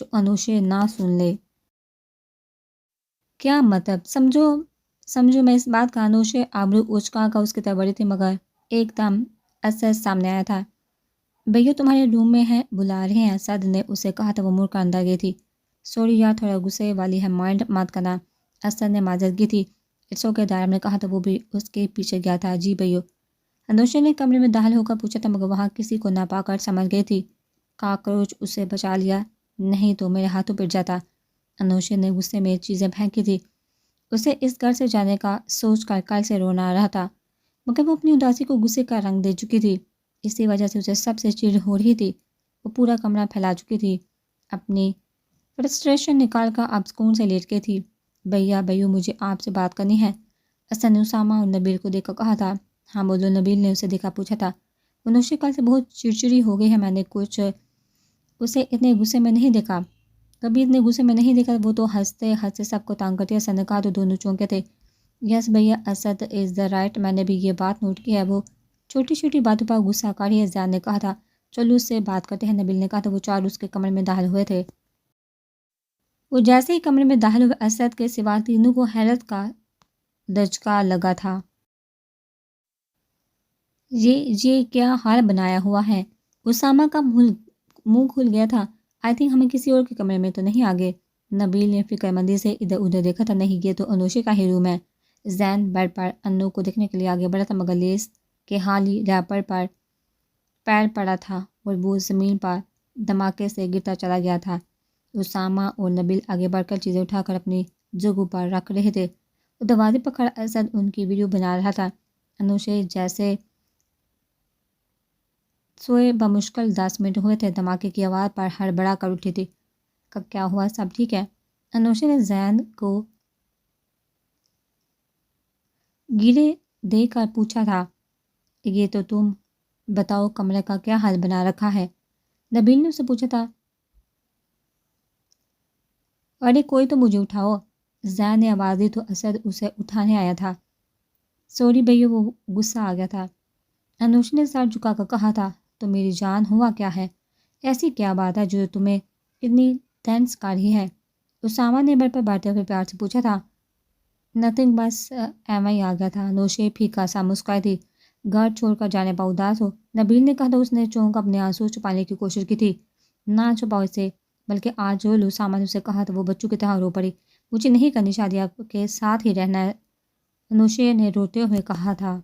جو انوشے نہ سن لے۔ کیا مطلب؟ سمجھو میں اس بات کا۔ انوشے آبرو اچکا کا اس کی طرف بڑی تھی، مگر ایک دم اسد سامنے آیا تھا۔ بھیا تمہارے روم میں ہیں، بلا رہے ہیں، اسد نے اسے کہا تھا۔ وہ مڑ کر اندر گئی تھی۔ سوری یار، تھوڑا غصے والی ہے، مائنڈ مت کرنا، اسد نے معذرت کی تھی۔ اٹس اوکے، دائرہ نے کہا تھا۔ وہ بھی اس کے پیچھے گیا تھا۔ جی بھیو، انوشے نے کمرے میں داخل ہو کر پوچھا تھا، مگر وہاں کسی کو نہ پا کر سمجھ گئی تھی کاکروچ اسے بچا لیا، نہیں تو میرے ہاتھوں پٹ جاتا۔ انوشے نے غصے میں چیزیں پھینکی تھی۔ اسے اس گھر سے جانے کا سوچ کر کل سے رونا آ رہا تھا، مگر وہ اپنی اداسی کو غصے کا رنگ دے چکی تھی۔ اسی وجہ سے اسے سب سے چڑ ہو رہی تھی۔ وہ پورا کمرہ پھیلا چکی تھی، اپنی فرسٹریشن نکال کر اب سکون سے لیٹ گئی تھی۔ بھیا بھیو، مجھے آپ سے بات کرنی ہے، اسد نے اسامہ اور نبیل کو دیکھ کر کہا تھا۔ ہاں بولو، نبیل نے اسے دیکھا پوچھا تھا۔ انوشے کل سے بہت چڑچڑی ہو گئی ہے، میں نے کچھ اسے اتنے غصے میں نہیں دیکھا، کبھی اتنے غصے میں نہیں دیکھا۔ وہ تو ہنستے ہنستے سب کو تانگ کرتی ہے، اسد نے کہا تو دونوں چونکے تھے۔ یس بھیا، اسد از دا رائٹ، میں نے بھی یہ بات نوٹ کی ہے، وہ چھوٹی چھوٹی باتوں پر غصہ کر رہی ہے، زیاد نے کہا تھا۔ چلو اس سے بات کرتے ہیں، نبیل نے کہا تھا۔ وہ چار اس کے کمرے میں داخل ہوئے تھے۔ وہ جیسے ہی کمرے میں داخل ہوئے، اسد کے سوا تینوں کو حیرت کا دھچکا لگا تھا۔ یہ کیا حال بنایا ہوا ہے؟ اسامہ کا منہ کھل گیا تھا۔ آئی تھنک ہمیں کسی اور کے کمرے میں تو نہیں آگے؟ نبیل نے فکر مندی سے ادھر ادھر دیکھا تھا۔ نہیں، یہ تو انوشے کا ہی روم ہے۔ زین بیڈ پر انو کو دیکھنے کے لیے آگے بڑھا تھا، مگر لیس کے حالی ریپر پر پیر پڑا تھا اور وہ زمین پر دھماکے سے گرتا چلا گیا تھا۔ اسامہ اور نبیل آگے بڑھ کر چیزیں اٹھا کر اپنی جگہوں پر رکھ رہے تھے، اور دروازے پر کھڑا اسد ان کی ویڈیو بنا رہا تھا۔ انوشے جیسے سوئے بمشکل 10 منٹ ہوئے تھے، دھماکے کی آواز پر ہڑبڑا کر اٹھی تھی۔ کیا ہوا؟ سب ٹھیک ہے؟ انوشے نے زین کو گرے دے کر پوچھا تھا۔ یہ تو تم بتاؤ، کمرے کا کیا حال بنا رکھا ہے؟ نبیل نے اسے پوچھا تھا۔ ارے کوئی تو مجھے اٹھاؤ، زین نے آواز دی تو اسد اسے اٹھانے آیا تھا۔ سوری بھیا، وہ غصہ آ گیا تھا۔ انوش نے سر جھکا کر کہا تھا۔ تو میری جان، ہوا کیا ہے؟ ایسی کیا بات ہے جو تمہیں اتنی ٹینس کر رہی ہے؟ اسامہ نے بیڈ پر بیٹھتے ہوئے پیار سے پوچھا تھا۔ نتھنگ، بس ایویں ہی آ گیا تھا، انوشے پھیکا سا مسکرائی تھی۔ گھر چھوڑ کر جانے پر اداس ہو؟ نبیل نے کہا تھا۔ اس نے چونک اپنے آنسو چھپانے کی کوشش کی تھی۔ نہ چھپاؤ اسے، بلکہ آج جو لو، سامان اسے کہا تھا۔ وہ بچوں کی طرح رو پڑی۔ مجھے نہیں کرنی شادی، آپ کے ساتھ ہی رہنا ہے، انوشے نے روتے ہوئے کہا تھا۔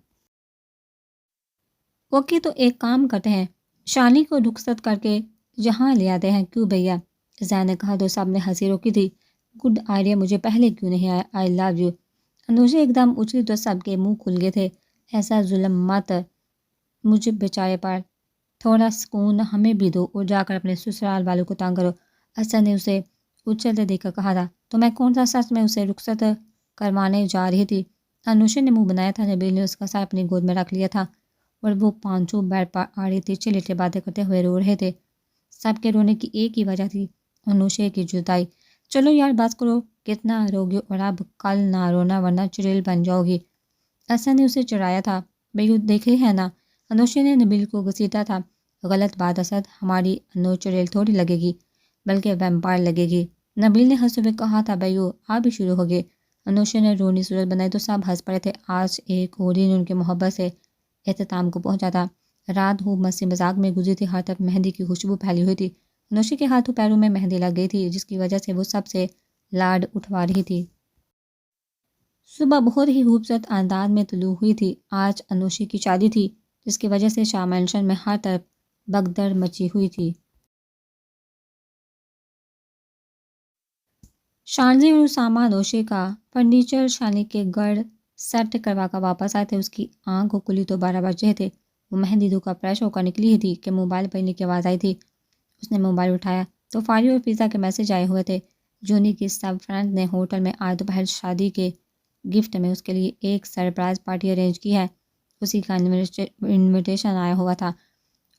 اوکے، تو ایک کام کرتے ہیں، شانی کو رخصت کر کے یہاں لے آتے ہیں، کیوں بھیا؟ زین نے کہا تو سب نے ہنسی روکی تھی۔ گڈ آئیڈیا، مجھے پہلے کیوں نہیں آیا؟ آئی لو یو۔ انوشے ایک دم اچھلی تو سب کے منہ کھل گئے تھے۔ ایسا ظلم مت مجھے بیچارے پر، تھوڑا سکون ہمیں بھی دو اور جا کر اپنے سسرال والوں کو تانگ کرو، اسد نے اسے اچھلتے دیکھ کر کہا تھا۔ تو میں کون سا سچ میں اسے رخصت کروانے جا رہی تھی؟ انوشے نے منہ بنایا تھا۔ نبیل نے اس کا سر اپنی گود میں رکھ لیا تھا، اور وہ پانچوں بیڈ پر آڑے تیچے لیٹے باتیں کرتے ہوئے رو رہے تھے۔ سب کے رونے کی ایک ہی وجہ تھی، انوشے کی جدائی۔ چلو یار بس کرو، کتنا روگی، اور اب کل نہ رونا ورنہ چڑیل بن جاؤ گی، اسد نے اسے چڑھایا تھا۔ بھیو دیکھ رہی ہے نا، انوشے نے نبیل کو گھسیٹا تھا۔ غلط بات اسد، ہماری انو چڑیل تھوڑی لگے گی، بلکہ ویمپائر لگے گی، نبیل نے ہنستے ہوئے کہا تھا۔ بھیو آپ بھی شروع ہو گئے، انوشے نے رونی صورت بنائی تو سب ہنس پڑے تھے۔ آج ایک اور دن ان کے محبت سے اختتام کو پہنچا تھا۔ رات خوب مستی مذاق میں گزری تھی، ہر طرف مہندی کی خوشبو پھیلی ہوئی تھی۔ انوشے کے ہاتھوں پیروں میں مہندی لگ گئی تھی، جس کی وجہ سے وہ سب سے لاڈ اٹھوا رہی تھی۔ صبح بہت ہی خوبصورت انداز میں طلوع ہوئی تھی۔ آج انوشے کی شادی تھی، جس کی وجہ سے شاہ مینشن میں ہر طرف بھگدڑ مچی ہوئی تھی۔ شانزی اور اسامہ انوشے کا فرنیچر شانی کے گھر سیٹ کروا کر واپس آئے تھے۔ اس کی آنکھ کو کھلی تو 12 بجے تھے۔ وہ مہندی دھو کر فریش ہو کر نکلی ہی تھی کہ موبائل بجنے کی آواز آئی تھی۔ اس نے موبائل اٹھایا تو فاری اور پیزا کے میسج آئے ہوئے تھے۔ جونی کی سب فرینڈ نے ہوٹل میں آج دوپہر شادی کے گفٹ میں اس کے لیے ایک سرپرائز پارٹی ارینج کی ہے، اسی کا انویٹیشن آیا ہوا تھا۔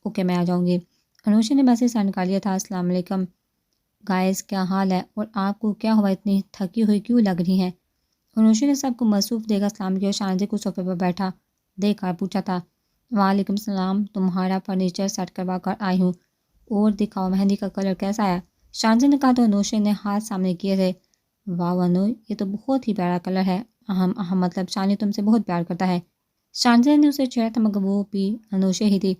اوکے، میں آ جاؤں گی، انوشے نے میسج سینڈ کر لیا تھا۔ السلام علیکم گائز، کیا حال ہے؟ اور آپ کو کیا ہوا، اتنی تھکی ہوئی کیوں لگ رہی ہیں؟ انوشے نے سب کو مصروف دے کر سلام کیا اور شانزی کو صوفے پر بیٹھا دیکھ کر پوچھا تھا۔ وعلیکم السلام، تمہارا فرنیچر سیٹ کروا کر آئی ہوں، اور دکھاؤ مہندی کا کلر کیسا ہے؟ شانزی نے کہا تو انوشے نے ہاتھ سامنے کیے تھے۔ واہ انو، یہ تو بہت ہی پیارا کلر ہے، اہم مطلب شانی تم سے بہت پیار کرتا ہے۔ شانزی نے اسے چھیڑا تھا مگر وہ بھی انوشے ہی تھی۔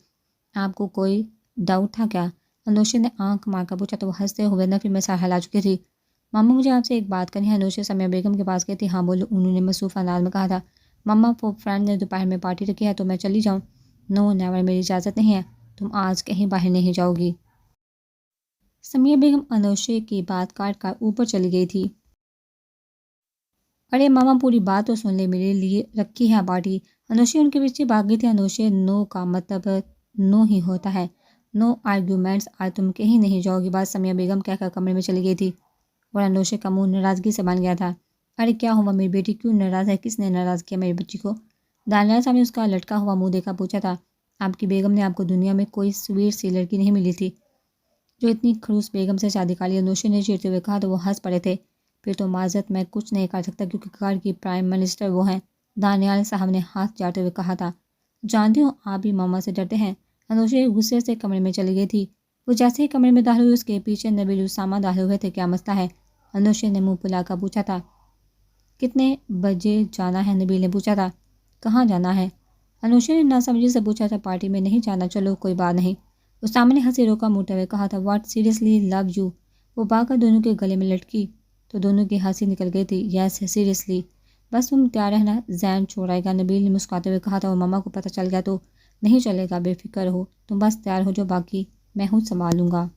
آپ کو کوئی ڈاؤٹ تھا کیا؟ انوشے نے آنکھ مار کر پوچھا تو وہ ہنستے ہوئے نفی میں سر ہلا چکی تھی۔ ماما مجھے آپ سے ایک بات کرنی ہے، انوشے سمیہ بیگم کے پاس گئی تھی۔ ہاں بولو، انہوں نے مصروف انداز میں کہا تھا۔ ماما وہ فرینڈ نے دوپہر میں پارٹی رکھی ہے تو میں چلی جاؤں؟ نو نیور، میری اجازت نہیں ہے، تم آج کہیں باہر نہیں جاؤ گی۔ سمیہ بیگم انوشے کی بات کاٹ کر اوپر چلی گئی تھی۔ ارے ماما پوری بات تو سن لے، میرے لیے رکھی ہے پارٹی۔ انوشے ان کے پیچھے بھاگ گئی تھی۔ انوشے نو کا مطلب نو ہی ہوتا ہے، نو آرگیومنٹس، آج تم کہیں نہیں جاؤ گی، بات سمیہ بیگم کہہ کر کمرے میں چلی گئی تھی اور انوشے کا منہ ناراضگی سے بن گیا تھا۔ ارے کیا ہوا، میری بیٹی کیوں ناراض ہے؟ کس نے ناراض کیا میری بچی کو؟ دانیال صاحب نے اس کا لٹکا ہوا منہ دیکھا پوچھا تھا۔ آپ کی بیگم نے آپ کو دنیا میں کوئی سویٹ سی لڑکی نہیں ملی تھی جو اتنی خلوص بیگم سے شادی کر لی؟ انوشے نے چیرتے ہوئے کہا تو وہ ہنس پڑے تھے۔ پھر تو معذرت میں کچھ نہیں کر سکتا کیونکہ گھر کی پرائم منسٹر وہ ہیں، دانیال صاحب نے ہاتھ جاتے ہوئے کہا تھا۔ جانتی ہوں آپ بھی ماما سے ڈرتے ہیں۔ انوشے غصے سے کمرے میں چلی گئی تھی۔ وہ جیسے ہی کمرے میں داخل ہوئی اس کے پیچھے نبیل اسامہ داخل ہوئے تھے۔ کیا مسئلہ ہے؟ انوشے نے منہ پھلا کر پوچھا تھا۔ کتنے بجے جانا ہے؟ نبیل نے پوچھا تھا۔ کہاں جانا ہے؟ انوشے نے ناسمجھی سے پوچھا تھا۔ پارٹی میں نہیں جانا، چلو کوئی بات نہیں۔ اسامہ نے ہنسی روکا موڑتے ہوئے کہا تھا۔ What, seriously love you? وہ بھاگ کر دونوں کے گلے میں لٹکی تو دونوں کی ہنسی نکل گئی تھی۔ یس سیریسلی، بس تم تیار رہنا، زین چھوڑائے گا، نبیل نے مسکراتے ہوئے کہا تھا۔ اور ماما کو پتہ چل گیا تو نہیں چلے گا، بے فکر ہو، تم بس تیار ہو جو، باقی میں خود سنبھال لوں گا۔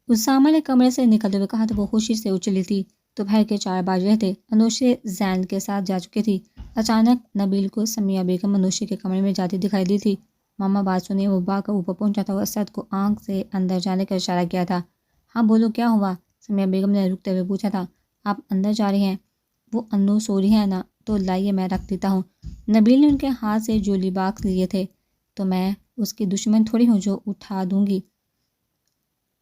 اسامہ نے کمرے سے نکلتے ہوئے کہا تو وہ خوشی سے اچھلی تھی۔ دوپہر کے 4 بج رہے تھے۔ انوشے زین کے ساتھ جا چکے تھی۔ اچانک نبیل کو سمیہ بیگم انوشے کے کمرے میں جاتی دکھائی دی تھی۔ ماما بات سنیے، وہ بھاگ کر اوپر پہنچا تھا اور اسد کو آنکھ سے اندر جانے کا اشارہ کیا تھا۔ ہاں بولو کیا ہوا؟ سمیہ بیگم نے رکتے ہوئے پوچھا تھا۔ آپ اندر جا رہی ہیں؟ وہ انو سو رہی ہے نا، تو لائیے میں رکھ دیتا ہوں۔ نبیل نے ان کے ہاتھ سے جولی باکس لیے تھے۔ تو میں اس کی دشمن تھوڑی ہوں جو اٹھا دوں گی،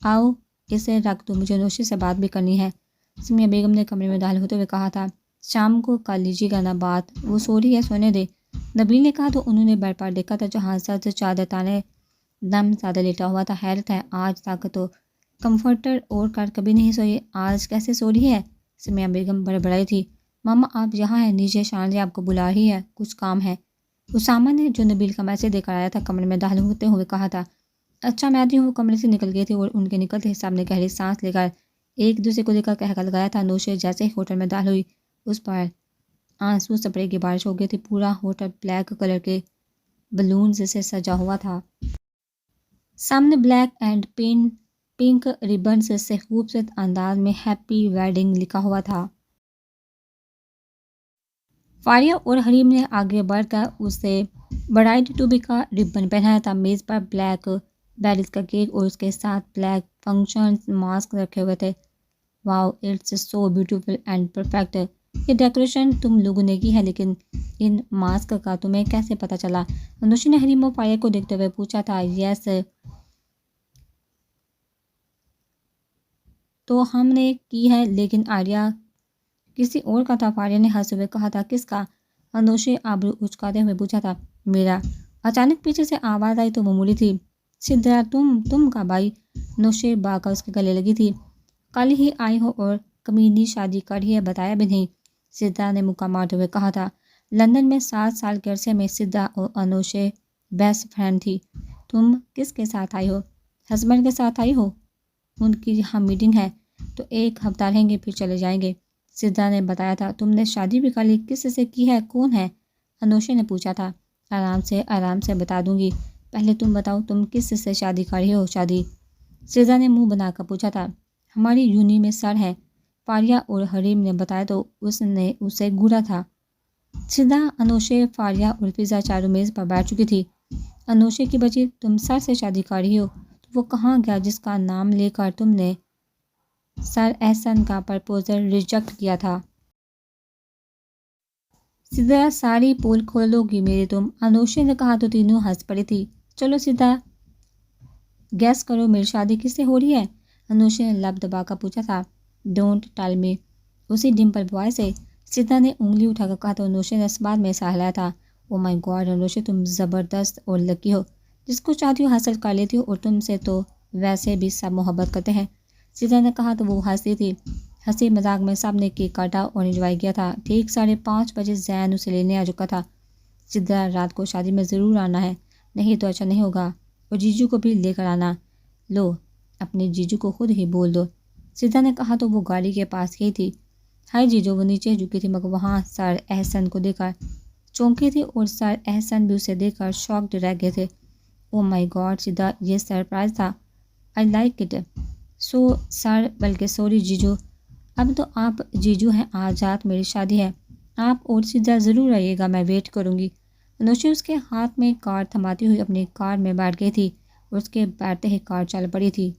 آؤ اسے رکھ دو، مجھے انوشے سے بات بھی کرنی ہے، سمیہ بیگم نے کمرے میں داخل ہوتے ہوئے کہا تھا۔ شام کو کر لیجیے گا نا بات، وہ سو رہی ہے، سونے دے، نبیل نے کہا تو انہوں نے بیڈ پر دیکھا تھا جہاں سر چادر تانے دم زیادہ لیٹا ہوا تھا۔ حیرت ہے، آج تک تو کمفرٹر اوڑھ کر کبھی نہیں سوئی، آج کیسے سو رہی ہے؟ سمیہ بیگم بڑبڑائی تھی۔ ماما آپ یہاں ہیں، نیچے شانزی آپ کو بلا رہی ہے، کچھ کام ہے؟ اسامہ نے جو نبیل کا میسج دے کر آیا تھا کمرے میں داخل ہوتے ہوئے کہا تھا۔ اچھا میں آتی ہوں۔ وہ کمرے سے نکل گئے تھے اور ان کے نکلتے حساب نے گہری سانس لے کر ایک دوسرے کو دیکھ کر کہہ کر لگایا تھا۔ انوشے جیسے ہی ہوٹل میں داخل ہوئی اس پر آنسو سپرے کی بارش ہو گئی تھی۔ پورا ہوٹل بلیک کلر کے بلونز سے سجا ہوا تھا۔ سامنے بلیک اینڈ پنک ریبنز سے خوبصورت انداز میں ہیپی ویڈنگ لکھا ہوا تھا۔ فاریہ اور حریم نے آگے بڑھ کر اسے برائڈ ٹو بی کا ربن پہنایا تھا۔ میز پر بلیک بیریز کا کیک اور اس کے ساتھ بلیک فنکشن ماسک رکھے ہوئے تھے۔ Wow, it's so beautiful and perfect. یہ ڈیکوریشن تم لوگوں نے کی ہے، لیکن ان ماسک کا تمہیں کیسے پتہ چلا؟ انوشے نے حریم و فاریہ کو دیکھتے ہوئے پوچھا تھا۔ یس تو ہم نے کی ہے، لیکن آئیڈیا کسی اور کا تھا، فاریہ نے ہنستے ہوئے کہا تھا۔ کس کا؟ انوشے آبرو اچکاتے ہوئے پوچھا تھا۔ میرا۔ اچانک پیچھے سے آواز آئی تو وہ مڑی تھی۔ سدھا تم کا بھائی؟ انوشے با کر اس کے گلے لگی تھی۔ کل ہی آئی ہو اور کمینی شادی کر رہی ہے، بتایا بھی نہیں، سدھا نے مکہ مارتے ہوئے کہا تھا۔ لندن میں 7 سال کے عرصے میں سدھا اور انوشے بیسٹ فرینڈ تھی۔ تم کس کے ساتھ آئی ہو؟ ہسبینڈ کے ساتھ آئی ہو، ان کی یہاں میٹنگ ہے تو 1 ہفتہ رہیں گے پھر چلے جائیں گے، سدھا نے بتایا تھا۔ تم نے شادی بھی کر لی، کس سے کی ہے، کون ہے؟ انوشے نے پوچھا تھا۔ آرام سے بتا دوں گی، پہلے تم بتاؤ تم کس سے شادی کر رہی ہو؟ شادی، سدھا نے منہ بنا کر پوچھا تھا۔ ہماری یونی میں سر ہے، فاریہ اور حریم نے بتایا تو اس نے اسے گھورا تھا۔ سدھا، انوشے، فاریہ اور فضا چاروں میز پر بیٹھ چکی تھی۔ انوشے کی بچی، تم سر سے شادی کر رہی ہو، تو وہ کہاں گیا جس کا نام لے کر تم نے سر احسن کا پرپوزل ریجیکٹ کیا تھا؟ سدھا، ساری پول کھولو گی میری تم؟ انوشے نے کہا تو تینوں ہنس پڑی تھی۔ چلو سدھا گیس کرو، میری شادی کس سے ہو رہی ہے؟ انوشے نے لب دبا کر پوچھا تھا۔ ڈونٹ ٹیل می، اسی ڈمپل بوائے سے، سدھا نے انگلی اٹھا کر کہا تو انوشے نے اس بات میں سہ ہلایا تھا۔ او مائی گاڈ انوشے، تم زبردست اور لکی ہو، جس کو چاہتی ہو حاصل کر لیتی ہو، اور تم سے تو ویسے بھی سب محبت کرتے ہیں، سدھا نے کہا تو وہ ہنسی تھی۔ ہنسی مذاق میں سب نے کیک کاٹا اور انجوائے کیا تھا۔ ٹھیک 5:30 بجے زین اسے لینے آ چکا تھا۔ سدھا رات کو شادی میں ضرور آنا ہے، نہیں تو اچھا نہیں ہوگا، اور جیجو کو بھی لے کر آنا۔ لو اپنے جیجو کو خود ہی بول دو، سدھا نے کہا تو وہ گاڑی کے پاس گئی تھی۔ ہائے جیجو، وہ نیچے جھکی تھی مگر وہاں سر احسن کو دیکھ کر چونکی تھی، اور سر احسن بھی اسے دیکھ کر شاکڈ رہ گئے تھے۔ او مائی گاڈ سدھا، یہ سرپرائز تھا، آئی لائک اٹ۔ سو سر بلکہ سوری جیجو، اب تو آپ جیجو ہیں، آج رات میری شادی ہے، آپ اور سدھا ضرور آئیے گا، میں ویٹ کروں گی۔ انوشی اس کے ہاتھ میں کار تھماتی ہوئی اپنی کار میں بیٹھ گئی تھی اور اس کے بیٹھتے ہی کار چل پڑی تھی،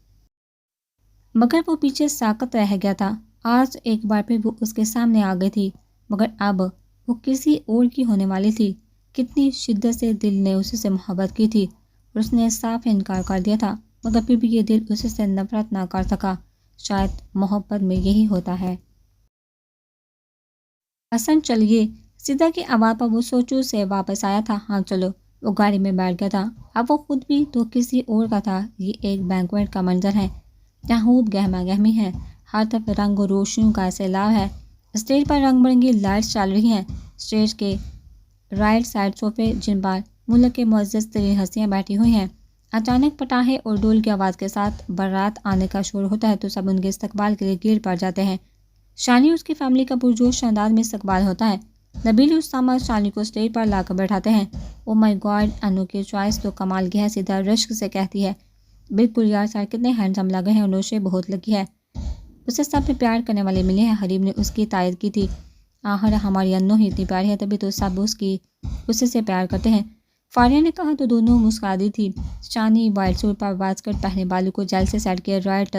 مگر وہ پیچھے ساکت رہ گیا تھا۔ آج ایک بار پھر وہ اس کے سامنے آ گئی تھی، مگر اب وہ کسی اور کی ہونے والی تھی۔ کتنی شدت سے دل نے اسی سے محبت کی تھی اور اس نے صاف انکار کر دیا تھا، مگر پھر بھی یہ دل اسی سے نفرت نہ کر سکا۔ شاید محبت میں یہی ہوتا ہے۔ حسن چلیے، سدھا کی آواز پر وہ سوچو سے واپس آیا تھا۔ ہاں چلو، وہ گاڑی میں بیٹھ گیا تھا۔ اب وہ خود بھی تو کسی اور کا تھا۔ یہ ایک بینکویٹ کا منظر ہے جہاں خوب گہما گہمی ہے، ہر طرف رنگ و روشنیوں کا سیلاب ہے۔ اسٹیج پر رنگ برنگی لائٹس چل رہی ہیں۔ اسٹیج کے رائٹ سائڈ صوفے جن پر ملک کے معزز ترین ہستیاں بیٹھی ہوئی ہیں۔ اچانک پٹاخے اور ڈول کی آواز کے ساتھ بارات آنے کا شور ہوتا ہے تو سب ان کے استقبال کے لیے گر پڑ جاتے ہیں۔ شانی اور اس کی فیملی کا پرجوش انداز میں استقبال ہوتا ہے۔ نبیل اور اسامہ شانی کو اسٹیج پر لا کر بیٹھاتے ہیں۔ او مائی گاڈ، انو کی چوائس تو کمال کی ہے، سدھا رشک سے کہتی ہے۔ بالکل یار سر، کتنے ہینڈسم لگے ہیں، انوشے بہت لکی ہے، اسے سب میں پیار کرنے والے ملے ہیں۔ حریف نے اس کی تائید کی تھی۔ آخر ہماری انو ہی اتنی پیاری ہے، تبھی تو سب اسے سے پیار کرتے ہیں، فاریہ نے کہا تو دونوں مسکرا دی تھی۔ شانی وائٹ سوٹ پر واسکٹ پہنے، بالوں کو جیل سے سیٹ کیا، رائٹ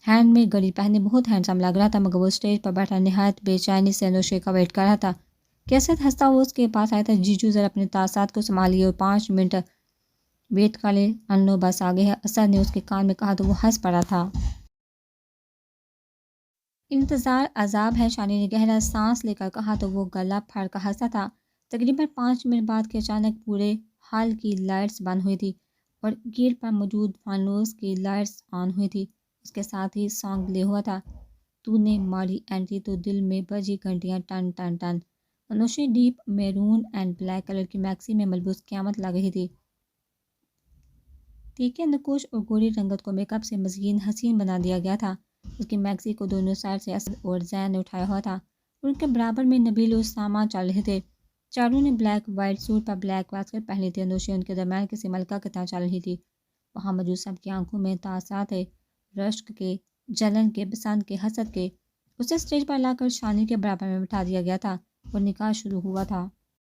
ہینڈ میں گھڑی پہنے بہت ہینڈسم لگ رہا تھا، مگر وہ اسٹیج پر بیٹھا نہایت بے چینی سے انوشے کا ویٹ کر رہا تھا۔ کیسے ہنستا وہ اس کے پاس آیا تھا۔ جیجو ذرا اپنے تعصبات کو سنبھالیے اور 5 منٹ ویٹ کر لے، انو بس آگے ہے، اسد نے اس کے کان میں کہا تو وہ ہنس پڑا تھا۔ انتظار عذاب ہے، شانی نے گہرا سانس لے کر کہا تو وہ گلا پھاڑ کر ہنسا تھا۔ تقریباً 5 منٹ بعد کے اچانک پورے ہال کی لائٹس بند ہوئی تھی اور گیٹ پر موجود فانوس کی لائٹس آن ہوئی تھی۔ اس کے ساتھ ہی سانگ پلے ہوا تھا، تو نے ماری انٹری تو دل میں بجی گھنٹیاں ٹن ٹن ٹن۔ Anushi deep maroon and black colour کی میکسی میں ملبوس قیامت لگ رہی تھی۔ تیکے نقوش اور گوری رنگت کو میک اپ سے مزید حسین بنا دیا گیا تھا۔ اس کی میکسی کو دونوں سائڈ سے اسد اور زین نے اٹھایا ہوا تھا اور ان کے برابر میں نبیل اور اسامہ چل رہے تھے۔ چاروں نے بلیک وائٹ سوٹ پر بلیک واسکٹ پہنی تھی۔ انوشی ان کے درمیان کسی ملکہ کی طرح چل رہی تھی۔ وہاں موجود سب کی آنکھوں میں تاثرات تھے، رشک کے، جلن کے، پسند کے، حسد کے۔ اسے اسٹیج پر لا کر شانی کے برابر میں بٹھا دیا گیا تھا اور نکاح شروع ہوا تھا۔